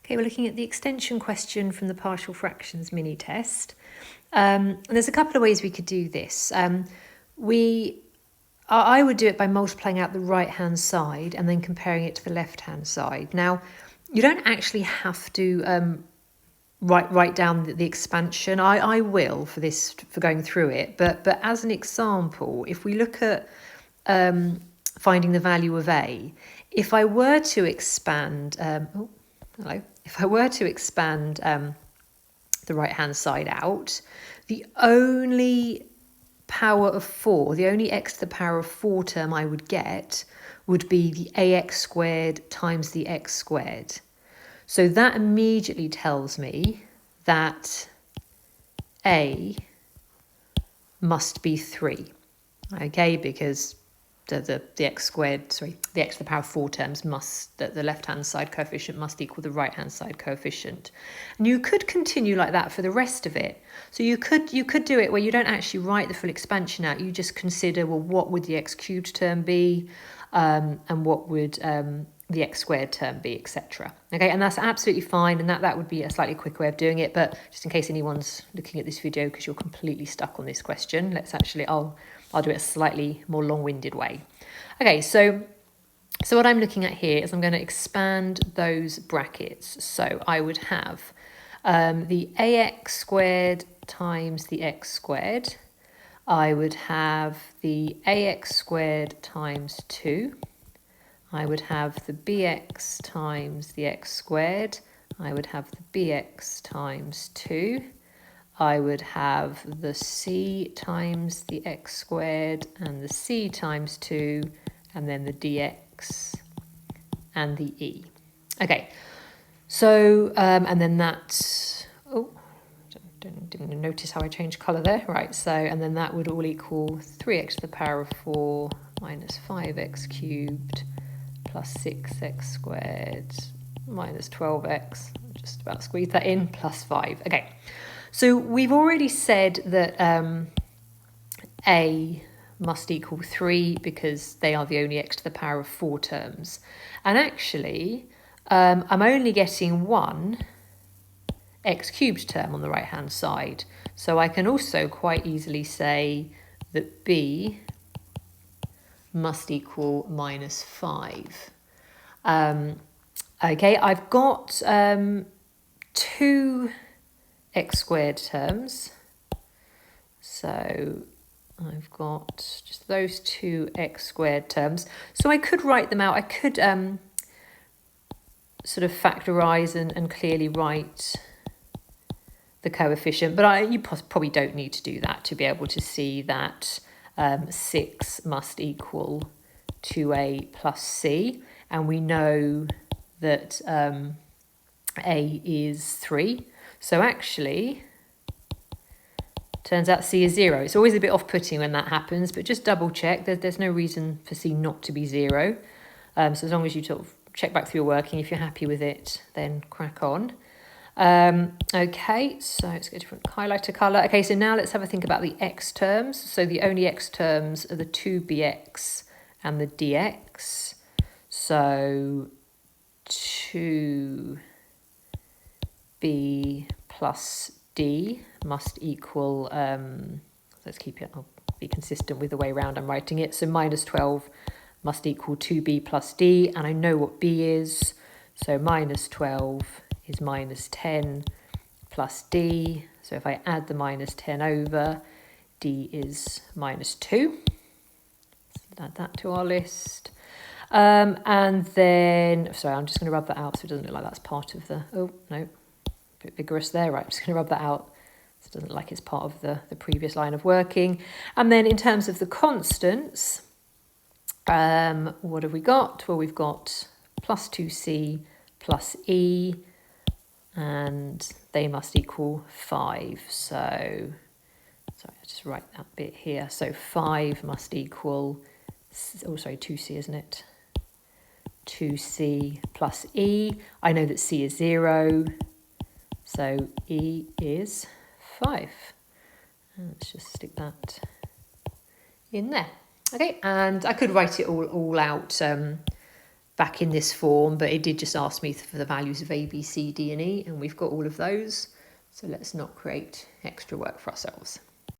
Okay, we're looking at the extension question from the partial fractions mini test. And there's a couple of ways we could do this. I would do it by multiplying out the right-hand side and then comparing it to the left-hand side. Now, you don't actually have to write down the expansion. I will for this, for going through it. But as an example, if we look at finding the value of a, if I were to expand, if I were to expand the right-hand side out, the only power of 4, the only x to the power of 4 term I would get would be the ax squared times the x squared. So that immediately tells me that a must be 3, okay, because the x squared, the x to the power of 4 terms must, the left-hand side coefficient must equal the right-hand side coefficient. And you could continue like that for the rest of it. So you could do it where you don't actually write the full expansion out. You just consider, well, what would the x cubed term be, and what would the x squared term be, etc. Okay, and that's absolutely fine, and that would be a slightly quicker way of doing it. But just in case anyone's looking at this video because you're completely stuck on this question, let's actually, I'll do it a slightly more long-winded way. Okay, so what I'm looking at here is I'm going to expand those brackets. So I would have the ax squared times the x squared. I would have the ax squared times 2. I would have the bx times the x squared. I would have the bx times 2. I would have the c times the x squared and the c times 2, and then the dx and the e. Okay, so, and then that, didn't notice how I changed colour there. Right, so, and then that would all equal 3x to the power of 4 minus 5x cubed plus 6x squared minus 12x, just about squeeze that in, plus 5. Okay. So we've already said that a must equal 3 because they are the only x to the power of 4 terms. And actually, I'm only getting one x cubed term on the right-hand side. So I can also quite easily say that b must equal minus 5. Okay, I've got 2 x squared terms, so I've got just those 2 x squared terms. So I could write them out. I could sort of factorize and clearly write the coefficient, but you probably don't need to do that to be able to see that 6 must equal 2a plus c, and we know that a is 3. So actually, turns out C is 0. It's always a bit off-putting when that happens, but just double check. There's no reason for C not to be 0. So as long as you sort of check back through your working, if you're happy with it, then crack on. Okay, so let's get a different highlighter colour. Okay, so now let's have a think about the x terms. So the only x terms are the 2bx and the dx. So 2b plus d must equal, let's keep it, I'll be consistent with the way around I'm writing it. So minus 12 must equal 2b plus d, and I know what b is. So minus 12 is minus 10 plus d. So if I add the minus 10 over, d is minus 2. Let's add that to our list. And then, sorry, I'm just going to rub that out so it doesn't look like that's part of the, oh, no, a bit vigorous there. Right, I'm just going to rub that out so it doesn't look like it's part of the previous line of working. And then in terms of the constants, what have we got? Well, we've got plus 2c plus e, and they must equal 5. So, sorry, I'll just write that bit here. So 5 must equal, oh, sorry, 2c, isn't it? 2c plus e. I know that c is 0, so e is 5. Let's just stick that in there. Okay, and I could write it all out back in this form, but it did just ask me for the values of A, B, C, D and E, and we've got all of those. So let's not create extra work for ourselves.